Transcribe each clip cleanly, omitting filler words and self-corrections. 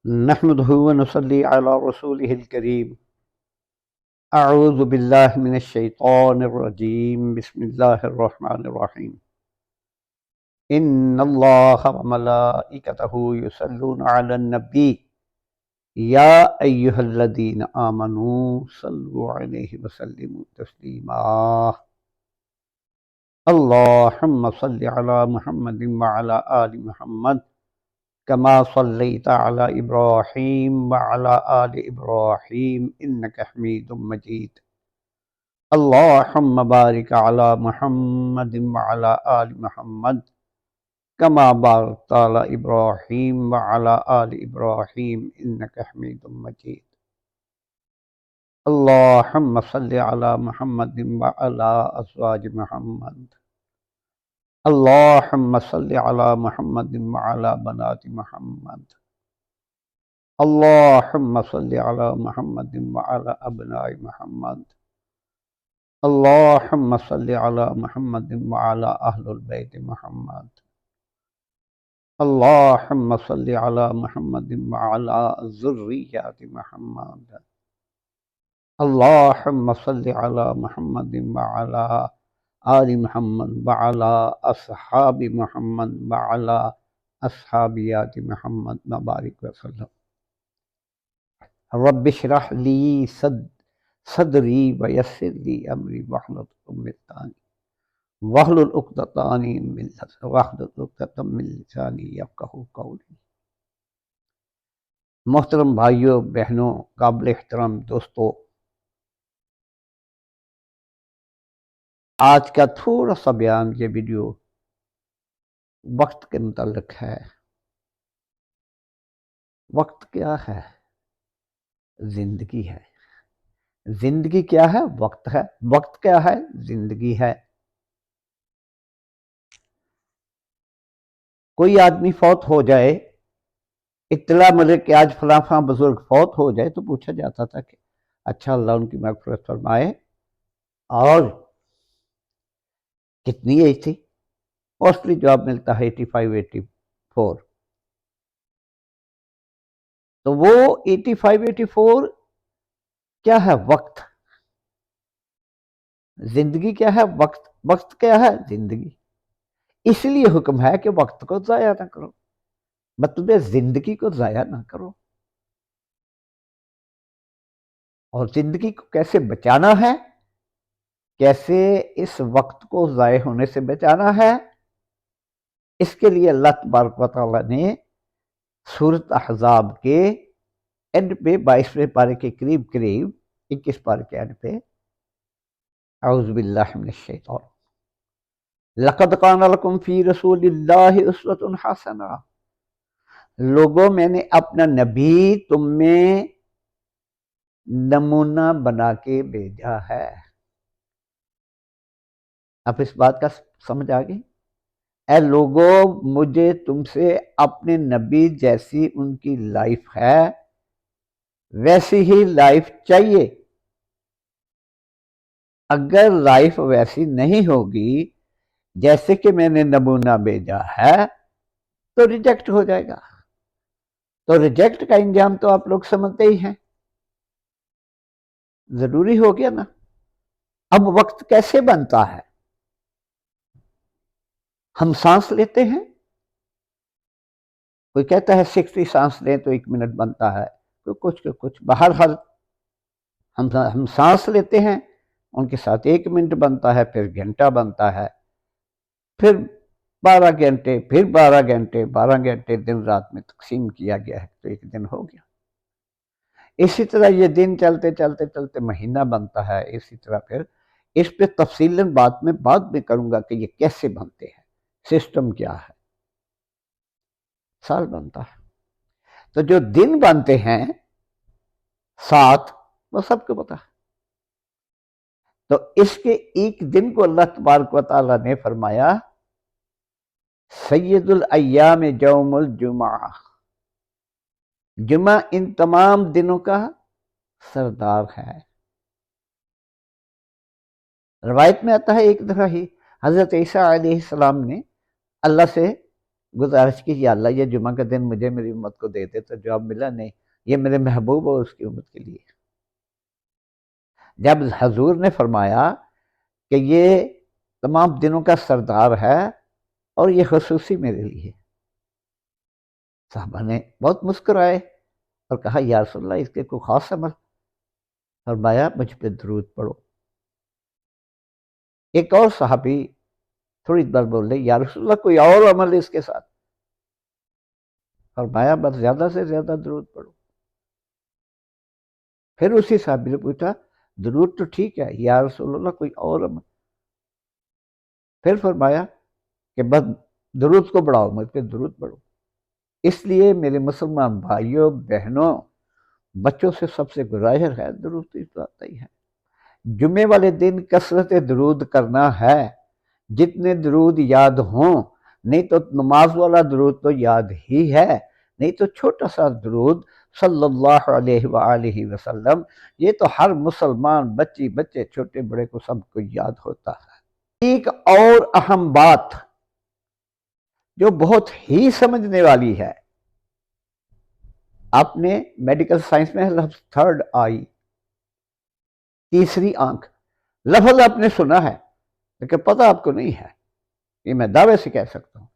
نحمده ونصلي على رسوله الكريم. أعوذ بالله من الشيطان الرجيم. بسم الله الرحمن الرحيم. إن الله وملائكته يصلون على النبي يا أيها الذين آمنوا صلوا عليه وسلموا تسليما. اللهم صل على محمد وعلى آل محمد كما صليت على إبراهيم وعلى آل إبراهيم إنك حميد مجيد. اللهم بارك على محمد وعلى آل محمد كما باركت على إبراهيم وعلى آل إبراهيم إنك حميد مجيد. اللهم صل على محمد وعلى أزواج محمد. اللهم صل على محمد وعلى بنات محمد. اللهم صل على محمد وعلى أبناء محمد. اللهم صل على محمد وعلى أهل البيت محمد. اللهم صل على محمد وعلى ذريات محمد. اللهم صل على محمد وعلى آل محمد وعلى أصحاب محمد وعلى أصحابيات محمد وبارك وسلم. رب اشرح لي صدری ویسر لی امری واحلل عقدۃ من لسانی یفقہوا قولی. محترم بھائیوں، بہنوں، قابل احترام دوستو، آج کا تھوڑا سا بیان، یہ ویڈیو وقت کے متعلق ہے. وقت کیا ہے؟ زندگی ہے. زندگی کیا ہے؟ وقت ہے. وقت کیا ہے؟ زندگی ہے. کوئی آدمی فوت ہو جائے، اطلاع ملے کہ آج فلاں فلاں بزرگ فوت ہو جائے، تو پوچھا جاتا تھا کہ اچھا اللہ ان کی مغفرت فرمائے، اور کتنی ایج تھی؟ موسٹلی جواب ملتا ہے 85 84. تو وہ 85 84 کیا ہے؟ وقت. زندگی کیا ہے؟ وقت. وقت کیا ہے؟ زندگی. اس لیے حکم ہے کہ وقت کو ضائع نہ کرو، مطلب زندگی کو ضائع نہ کرو. اور زندگی کو کیسے بچانا ہے، کیسے اس وقت کو ضائع ہونے سے بچانا ہے، اس کے لیے اللہ تبارک و تعالیٰ نے سورۃ احزاب کے اینڈ پہ 22ویں پارے کے قریب 21 پارے کے اینڈ پہ اعوذ باللہ من الشیطان لقد کان لکم فی رسول اللہ اسوۃ حسنہ. لوگوں، میں نے اپنا نبی تم میں نمونہ بنا کے بھیجا ہے. اب اس بات کا سمجھ آ گئی؟ اے لوگوں، مجھے تم سے اپنے نبی جیسی ان کی لائف ہے ویسی ہی لائف چاہیے. اگر لائف ویسی نہیں ہوگی جیسے کہ میں نے نمونہ بھیجا ہے تو ریجیکٹ ہو جائے گا. تو ریجیکٹ کا انجام تو آپ لوگ سمجھتے ہی ہیں، ضروری ہو گیا نا. اب وقت کیسے بنتا ہے؟ ہم سانس لیتے ہیں، کوئی کہتا ہے 60 سانس لیں تو 1 منٹ بنتا ہے، کوئی کچھ بہرحال ہم سانس لیتے ہیں، ان کے ساتھ 1 منٹ بنتا ہے، پھر گھنٹہ بنتا ہے، پھر 12 گھنٹے، پھر 12 گھنٹے، 12 گھنٹے دن رات میں تقسیم کیا گیا ہے تو 1 دن ہو گیا. اسی طرح یہ دن چلتے چلتے چلتے مہینہ بنتا ہے. اسی طرح پھر اس پہ تفصیلاً بات میں بعد میں کروں گا کہ یہ کیسے بنتے ہیں، سسٹم کیا ہے. سال بنتا ہے. تو جو دن بنتے ہیں 7، وہ سب کو پتا ہے. تو اس کے ایک دن کو اللہ تبارک و تعالیٰ نے فرمایا سید الایام یوم الجمعہ. جمعہ ان تمام دنوں کا سردار ہے. روایت میں آتا ہے ایک دفعہ ہی حضرت عیسیٰ علیہ السلام نے اللہ سے گزارش کی یا اللہ یہ جمعہ کا دن مجھے میری امت کو دے دے، تو جواب ملا نہیں، یہ میرے محبوب اور اس کی امت کے لیے۔ جب حضور نے فرمایا کہ یہ تمام دنوں کا سردار ہے اور یہ خصوصی میرے لیے، صحابہ نے بہت مسکرائے اور کہا یا رسول اللہ اس کے کوئی خاص عمل؟ فرمایا مجھ پہ درود پڑھو۔ ایک اور صحابی تھوڑی دیر بولے یا رسول اللہ کوئی اور عمل اس کے ساتھ؟ فرمایا بس زیادہ سے زیادہ درود پڑھو۔ پھر اسی صحابی نے پوچھا درود تو ٹھیک ہے یا رسول اللہ کوئی اور عمل؟ پھر فرمایا کہ بس درود کو بڑھاؤ، مجھ پہ درود پڑھو۔ اس لیے میرے مسلمان بھائیوں بہنوں بچوں سے سب سے گزارش ہے، درود تو اس بات ہی ہے، جمعے والے دن کثرت درود کرنا ہے، جتنے درود یاد ہوں، نہیں تو نماز والا درود تو یاد ہی ہے، نہیں تو چھوٹا سا درود صلی اللہ علیہ وآلہ وسلم، یہ تو ہر مسلمان بچے چھوٹے بڑے کو سب کو یاد ہوتا ہے۔ ایک اور اہم بات جو بہت ہی سمجھنے والی ہے، آپ نے میڈیکل سائنس میں لفظ تھرڈ آئی، تیسری آنکھ، لفظ آپ نے سنا ہے لیکن پتہ آپ کو نہیں ہے، یہ میں دعوے سے کہہ سکتا ہوں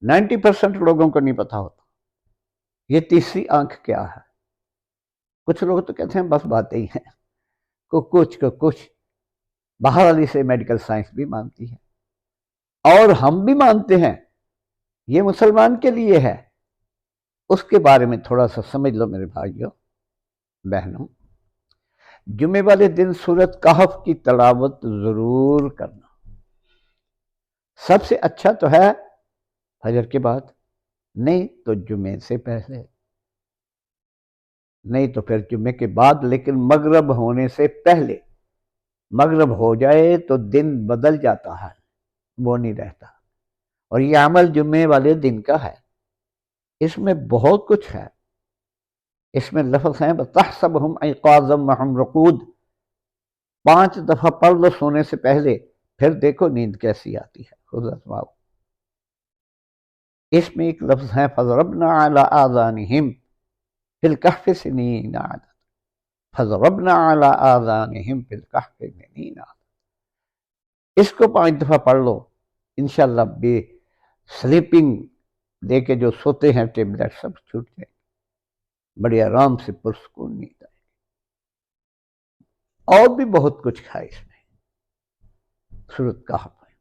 90% لوگوں کو نہیں پتہ ہوتا یہ تیسری آنکھ کیا ہے۔ کچھ لوگ تو کہتے ہیں بس باتیں ہی ہیں، کچھ باہر والی سے میڈیکل سائنس بھی مانتی ہے اور ہم بھی مانتے ہیں، یہ مسلمان کے لیے ہے، اس کے بارے میں تھوڑا سا سمجھ لو میرے بھائیوں بہنوں۔ جمعے والے دن سورۃ کہف کی تلاوت ضرور کرنا، سب سے اچھا تو ہے فجر کے بعد، نہیں تو جمعے سے پہلے، نہیں تو پھر جمعے کے بعد، لیکن مغرب ہونے سے پہلے۔ مغرب ہو جائے تو دن بدل جاتا ہے، وہ نہیں رہتا، اور یہ عمل جمعے والے دن کا ہے، اس میں بہت کچھ ہے، اس میں لفظ ہیں بَتَحْسَبُهُمْ أَيْقَاظًا وَهُمْ رُقُودٌ، 5 دفعہ پڑھ لو سونے سے پہلے، پھر دیکھو نیند کیسی آتی ہے، خود آزماؤ۔ اس میں ایک لفظ ہے فَضَرَبْنَا عَلَىٰ آذَانِهِمْ فِي الْكَهْفِ سِنِينَ عَدَدًا، فَضَرَبْنَا عَلَىٰ آذَانِهِمْ فِي الْكَهْفِ سِنِينَ عَدَدًا، اس کو 5 دفعہ پڑھ لو، انشاءاللہ بے سلیپنگ دے کے جو سوتے ہیں ٹیبلیٹ سب چھوٹ جائیں، بڑی آرام سے پرسکون نیند آئے۔ اور بھی بہت کچھ ہے اس میں سورۃ کہف میں،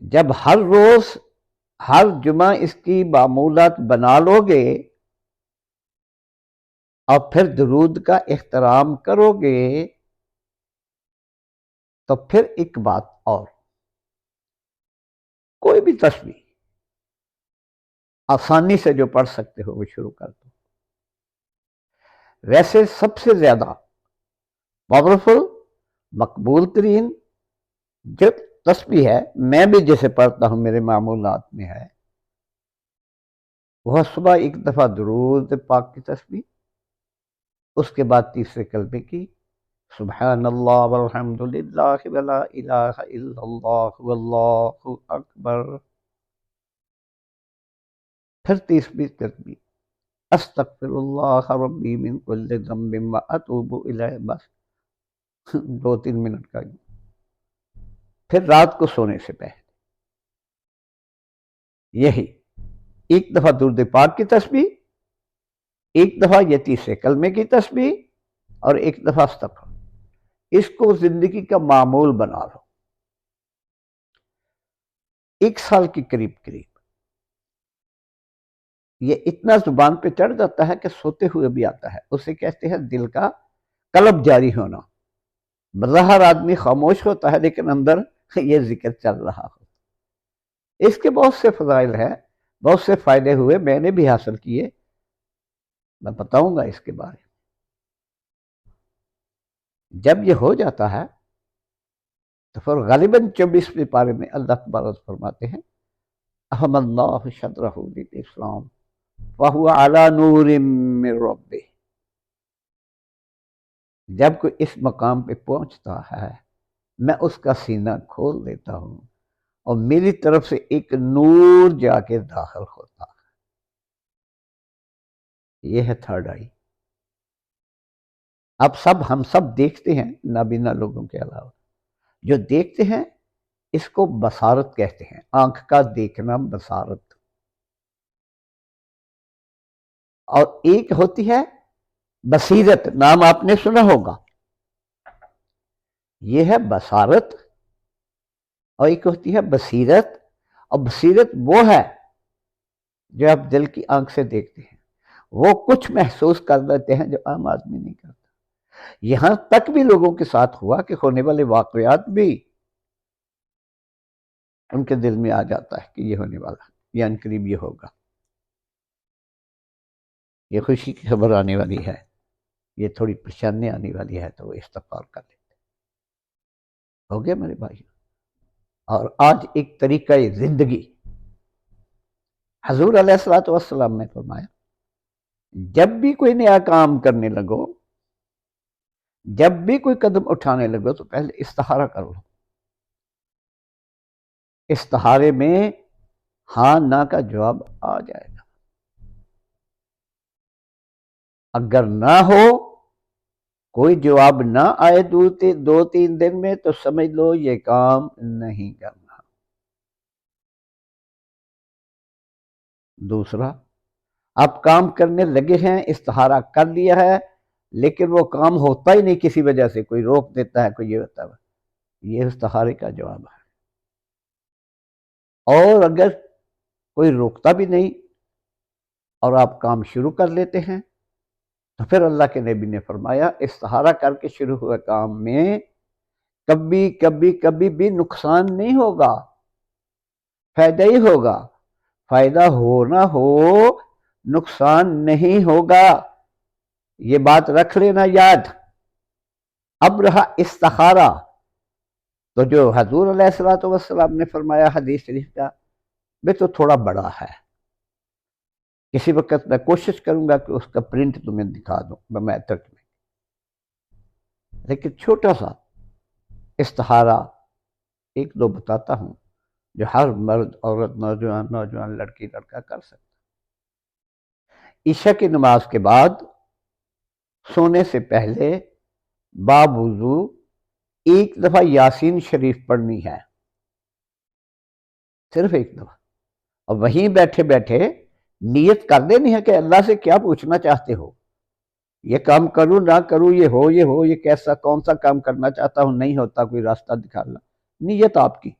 جب ہر روز ہر جمعہ اس کی معمولات بنا لو گے اور پھر درود کا احترام کرو گے تو پھر ایک بات اور، کوئی بھی تسبیح آسانی سے جو پڑھ سکتے ہو وہ شروع کر دو۔ ویسے سب سے زیادہ پاورفل مقبول ترین جو تسبیح ہے، میں بھی جسے پڑھتا ہوں میرے معمولات میں ہے، وہ صبح ایک دفعہ درود پاک کی تسبیح، اس کے بعد تیسرے کلمے کی سبحان اللہ والحمد للہ ولا الہ الا اللہ واللہ اکبر، پھر تیسری تسبیح استغفر اللہ ربی من کل ذنب واتوب الیہ، بس 2-3 منٹ کا، پھر رات کو سونے سے پہلے یہی ایک دفعہ درود پاک کی تسبیح، ایک دفعہ یہ تیسرے کلمے کی تسبیح، اور ایک دفعہ استغفر، اس کو زندگی کا معمول بنا لو، 1 سال کی قریب یہ اتنا زبان پہ چڑھ جاتا ہے کہ سوتے ہوئے بھی آتا ہے، اسے کہتے ہیں دل کا قلب جاری ہونا، بظاہر آدمی خاموش ہوتا ہے لیکن اندر یہ ذکر چل رہا ہو۔ اس کے بہت سے فضائل ہیں، بہت سے فائدے ہوئے، میں نے بھی حاصل کیے، میں بتاؤں گا اس کے بارے میں۔ جب یہ ہو جاتا ہے تو پھر غالباً 24ویں پارے میں اللہ تبارک فرماتے ہیں احم اللہ شطرہ للاسلام وہو علی نور من ربہ، جب کوئی اس مقام پہ پہنچتا ہے میں اس کا سینہ کھول دیتا ہوں اور میری طرف سے ایک نور جا کے داخل ہوتا ہے۔ یہ ہے تھرڈ آئی۔ اب ہم سب دیکھتے ہیں نابینا لوگوں کے علاوہ، جو دیکھتے ہیں اس کو بصارت کہتے ہیں، آنکھ کا دیکھنا بصارت۔ اور ایک ہوتی ہے بصیرت، نام آپ نے سنا ہوگا، یہ ہے بصارت، اور ایک ہوتی ہے بصیرت، اور بصیرت وہ ہے جو آپ دل کی آنکھ سے دیکھتے ہیں، وہ کچھ محسوس کر لیتے ہیں جو عام آدمی نہیں کرتا۔ یہاں تک بھی لوگوں کے ساتھ ہوا کہ ہونے والے واقعات بھی ان کے دل میں آ جاتا ہے کہ یہ ہونے والا، یہ عنقریب یہ ہوگا، یہ خوشی کی خبر آنے والی ہے، یہ تھوڑی پریشانی آنے والی ہے، تو وہ استغفار کر لیتے۔ ہو گیا میرے بھائی؟ اور آج ایک طریقہ زندگی، حضور علیہ الصلوۃ والسلام نے فرمایا جب بھی کوئی نیا کام کرنے لگو، جب بھی کوئی قدم اٹھانے لگو تو پہلے استخارہ کر لو۔ استخارے میں ہاں نہ کا جواب آ جائے گا، اگر نہ ہو، کوئی جواب نہ آئے دو تین دن میں، تو سمجھ لو یہ کام نہیں کرنا۔ دوسرا، آپ کام کرنے لگے ہیں، استخارہ کر لیا ہے، لیکن وہ کام ہوتا ہی نہیں کسی وجہ سے، کوئی روک دیتا ہے، کوئی یہ ہوتا ہے، یہ استخارے کا جواب ہے۔ اور اگر کوئی روکتا بھی نہیں اور آپ کام شروع کر لیتے ہیں، تو پھر اللہ کے نبی نے فرمایا استخارہ کر کے شروع ہوئے کام میں کبھی کبھی کبھی بھی نقصان نہیں ہوگا، فائدہ ہی ہوگا۔ فائدہ ہو نہ ہو، نقصان نہیں ہوگا، یہ بات رکھ لینا یاد۔ اب رہا استخارہ، تو جو حضور علیہ الصلوۃ والسلام نے فرمایا حدیث شریف کا، وہ تو تھوڑا بڑا ہے، کسی وقت میں کوشش کروں گا کہ اس کا پرنٹ تمہیں دکھا دوں بمیترک میں، لیکن چھوٹا سا استخارہ ایک دو بتاتا ہوں جو ہر مرد، عورت، نوجوان لڑکی لڑکا کر سکتا۔ عشاء کی نماز کے بعد سونے سے پہلے باوضو ایک دفعہ یاسین شریف پڑھنی ہے، صرف ایک دفعہ، اور وہیں بیٹھے بیٹھے نیت کر دینی ہے کہ اللہ سے کیا پوچھنا چاہتے ہو، یہ کام کروں نہ کروں، یہ ہو یہ کیسا کون سا کام کرنا چاہتا ہوں، نہیں ہوتا کوئی راستہ دکھا لا، نیت آپ کی۔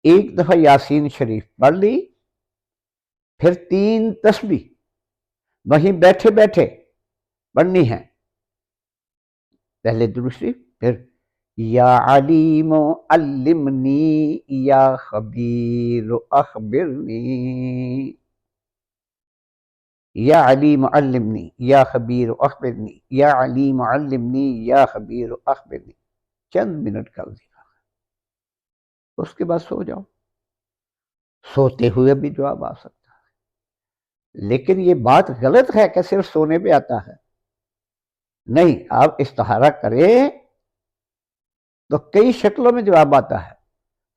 ایک دفعہ یاسین شریف پڑھ لی، پھر 3 تسبیح وہیں بیٹھے بیٹھے پڑھنی ہے، پہلے درود شریف، پھر یا علیم علمنی یا خبیر اخبرنی، یا علیم علمنی یا خبیر اخبرنی، یا علیم علمنی یا خبیر اخبرنی، چند منٹ کر دیا، اس کے بعد سو جاؤ۔ سوتے ہوئے بھی جواب آ سکتا ہے، لیکن یہ بات غلط ہے کہ صرف سونے پہ آتا ہے، نہیں، آپ استخارہ کریں تو کئی شکلوں میں جواب آتا ہے،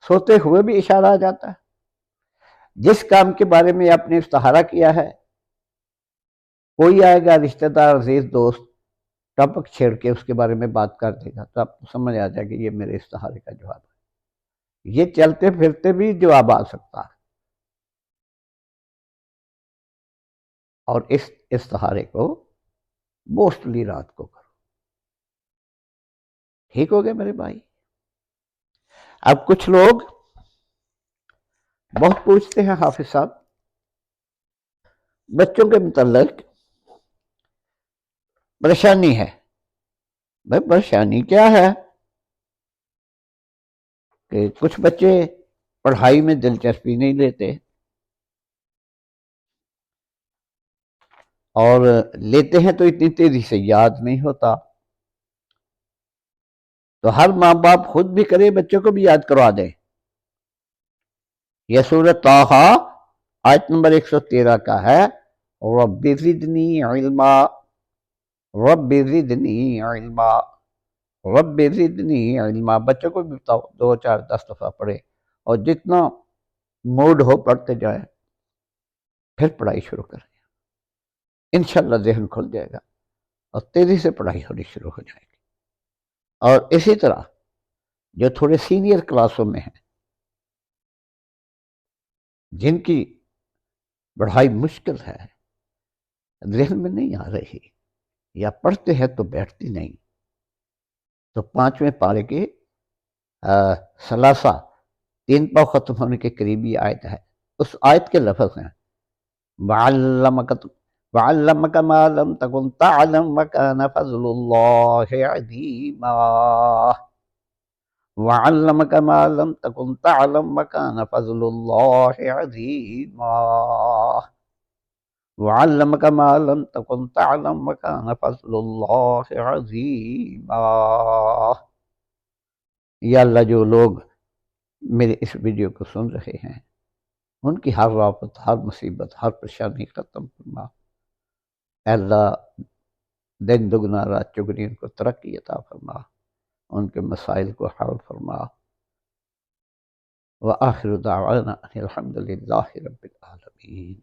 سوتے ہوئے بھی اشارہ آ جاتا ہے۔ جس کام کے بارے میں آپ نے استخارہ کیا ہے، کوئی آئے گا رشتہ دار، عزیز، دوست، ٹاپک چھیڑ کے اس کے بارے میں بات کر دے گا، تو آپ کو سمجھ آ جائے کہ یہ میرے استخارے کا جواب ہے۔ یہ چلتے پھرتے بھی جواب آ سکتا ہے، اور اس استخارے کو موسٹلی رات کو کرو۔ ٹھیک ہو گئے میرے بھائی؟ اب کچھ لوگ بہت پوچھتے ہیں حافظ صاحب بچوں کے متعلق، پریشانی ہے۔ بھائی پریشانی کیا ہے کہ کچھ بچے پڑھائی میں دلچسپی نہیں لیتے، اور لیتے ہیں تو اتنی تیزی سے یاد نہیں ہوتا، تو ہر ماں باپ خود بھی کرے، بچوں کو بھی یاد کروا دے۔ یہ سورۃ طٰہٰ آیت نمبر 113 کا ہے، رب زدنی علما، رب زدنی علما، رب زدنی علما۔ بچوں کو بھی بتاؤ 2 4 10 دفعہ پڑھے اور جتنا موڈ ہو پڑھتے جائیں، پھر پڑھائی شروع کریں، انشاءاللہ ذہن کھل جائے گا اور تیزی سے پڑھائی ہونی شروع ہو جائے گی۔ اور اسی طرح جو تھوڑے سینئر کلاسوں میں ہیں، جن کی پڑھائی مشکل ہے، ذہن میں نہیں آ رہی یا پڑھتے ہیں تو بیٹھتی نہیں، تو 5ویں پارے کے ثلاثہ 3 پاؤ ختم ہونے کے قریبی آیت ہے، اس آیت کے لفظ ہیں وَعَلَّمَكَ مَا لَمْ تَكُنْ تَعْلَمْ وَكَانَ فَضْلُ اللَّهِ عَظِيمًا وَعَلَّمَكَ مَا لَمْ تَكُنْ تَعْلَمْ وَكَانَ فَضْلُ اللَّهِ عَظِيمًا وَعَلَّمَكَ مَا لَمْ تَكُنْ تَعْلَمْ وَكَانَ فَضْلُ اللَّهِ عَظِيمًا۔ یا اللہ، جو لوگ میرے اس ویڈیو کو سن رہے ہیں، ان کی ہر آفت، ہر مصیبت، ہر پریشانی ختم فرما۔ اے اللہ، دن دگنا رات چگنی ان کو ترقی عطا فرما، ان کے مسائل کو حل فرما۔ وآخر دعوانا ان الحمد للہ رب العالمین۔